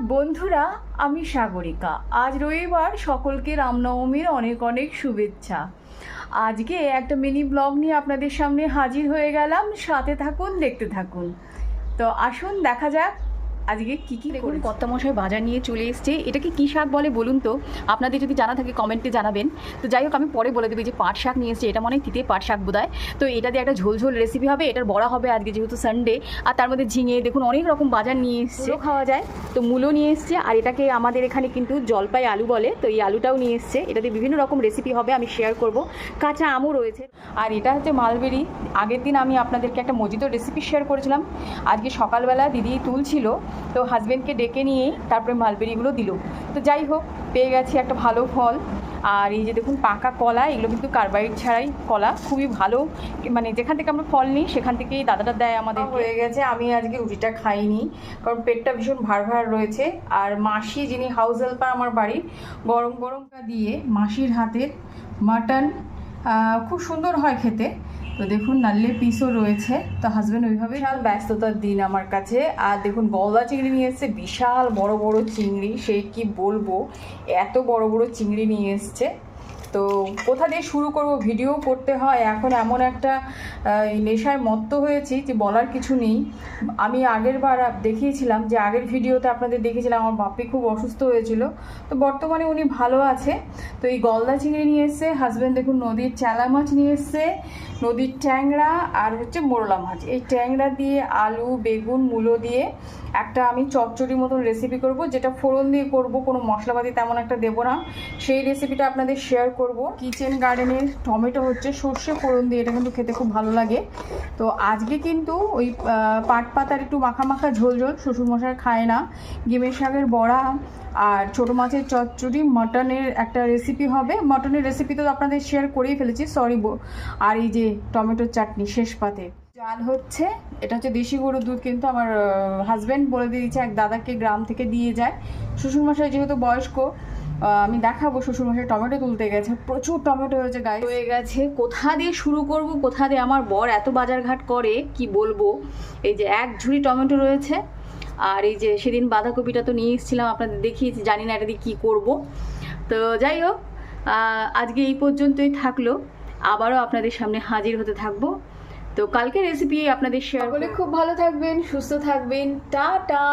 বন্ধুরা, আমি সাগরিকা। আজ রবিবার, সকলকে রামনবমীর অনেক অনেক শুভেচ্ছা। আজকে একটা মিনি ব্লগ নিয়ে আপনাদের সামনে হাজির হয়ে গেলাম। সাথে থাকুন, দেখতে থাকুন। তো আসুন দেখা যাক আজকে কী কী দেখুন। কর্তামশাই বাজার নিয়ে চলে এসছে। এটাকে কী শাক বলে বলুন তো, আপনাদের যদি জানা থাকে কমেন্টে জানাবেন। তো যাই হোক, আমি পরে বলে দেবো যে পাট শাক নিয়ে এসছে। এটা মনে হয় তিতে পাট শাক বোধহয়। তো এটা দিয়ে একটা ঝোল ঝোল রেসিপি হবে। এটার বড়া হবে আজকে, যেহেতু সানডে। আর তার মধ্যে ঝিঙে, দেখুন অনেক রকম বাজার নিয়ে এসছে, খাওয়া যায়। তো মূলো নিয়ে এসছে, আর এটাকে আমাদের এখানে কিন্তু জলপাই আলু বলে। তো এই আলুটাও নিয়ে এসছে। এটাতে বিভিন্ন রকম রেসিপি হবে, আমি শেয়ার করব। কাঁচা আমও রয়েছে। আর এটা হচ্ছে মালবেরি। আগের দিন আমি আপনাদেরকে একটা মজিতোর রেসিপি শেয়ার করেছিলাম। আজকে সকালবেলা দিদি তুলছিল, তো হাজব্যান্ডকে ডেকে নিয়ে তারপরে মালবেরিগুলো দিল। তো যাই হোক, পেয়ে গেছি একটা ভালো ফল। আর এই যে দেখুন পাকা কলা, এগুলো কিন্তু কার্বাইড ছাড়াই কলা, খুবই ভালো। মানে যেখান থেকে আমরা ফল নিই সেখান থেকেই দাদাটা দেয় আমাদের। হয়ে গেছে, আমি আজকে রুটিটা খাইনি, কারণ পেটটা ভীষণ ভার ভার রয়েছে। আর মাসি, যিনি হাউস হেল্পার আমার বাড়ির, গরম গরম দিয়ে মাসির হাতের মাটন খুব সুন্দর হয় খেতে। তো দেখুন নাল্লে পিসও রয়েছে। তো হাজব্যান্ড ওইভাবে ব্যস্ততার দিন আমার কাছে। আর দেখুন গলদা চিংড়ি নিয়ে এসছে, বিশাল বড় বড় চিংড়ি, সে কি বলবো, এত বড় বড় চিংড়ি নিয়ে এসছে। তো কোথা দিয়ে শুরু করব, ভিডিও করতে হয় এখন, এমন একটা নেশায় মত্ত হয়েছি যে বলার কিছু নেই। আমি আগের বার দেখিয়েছিলাম, যে আগের ভিডিওতে আপনাদের দেখেছিলাম আমার বাপি খুব অসুস্থ হয়েছিল। তো বর্তমানে উনি ভালো আছে। তো এই গলদা চিংড়ি নিয়ে এসছে হাজব্যান্ড। দেখুন নদীর চেলা মাছ নিয়ে এসছে, নদীর ট্যাংরা, আর হচ্ছে মোরলা মাছ। এই ট্যাংরা দিয়ে আলু, বেগুন, মূলো দিয়ে একটা আমি চচ্চড়ি মতন রেসিপি করব, যেটা ফোড়ন দিয়ে করব, কোনো মশলাপাতি তেমন একটা দেবো না। সেই রেসিপিটা আপনাদের শেয়ার করব। কিচেন গার্ডেনের টমেটো হচ্ছে সর্ষে ফোড়ন দিয়ে, এটা কিন্তু খেতে খুব ভালো লাগে। তো আজকে কিন্তু ওই পাট পাতার একটু মাখা মাখা ঝোল ঝোল, শ্বশুরমশাই খায় না। গেমের শাকের বড়া আর ছোটো মাছের চচ্চড়ি, মটনের একটা রেসিপি হবে। মটনের রেসিপি তো আপনাদের শেয়ার করেই ফেলেছি, সরি। আর এই যে টমেটোর চাটনি শেষ পাতে। চাল হচ্ছে, এটা হচ্ছে দেশি গরুর দুধ, কিন্তু আমার হাজব্যান্ড বলে দিয়েছে এক দাদাকে গ্রাম থেকে দিয়ে যায়। শ্বশুরমশাই যেহেতু বয়স্ক, আমি দেখাবো। শ্বশুরমশাই টমেটো তুলতে গেছে, প্রচুর টমেটো হয়েছে, গায়ে হয়ে গেছে। কোথা দিয়ে শুরু করব, কোথা দিয়ে, আমার বর এত বাজারঘাট করে কি বলবো। এই যে এক ঝুড়ি টমেটো রয়েছে। আর এই যে সেদিন বাঁধাকপিটা তো নিয়ে এসেছিলাম, আপনাদের দেখিয়েছি, জানি না এটা দিয়ে কী করবো। তো যাই হোক, আজকে এই পর্যন্তই থাকলো। আবারও আপনাদের সামনে হাজির হতে থাকবো। তো কালকে রেসিপি আপনাদের শেয়ার করলে। খুব ভালো থাকবেন, সুস্থ থাকবেন, টাটা।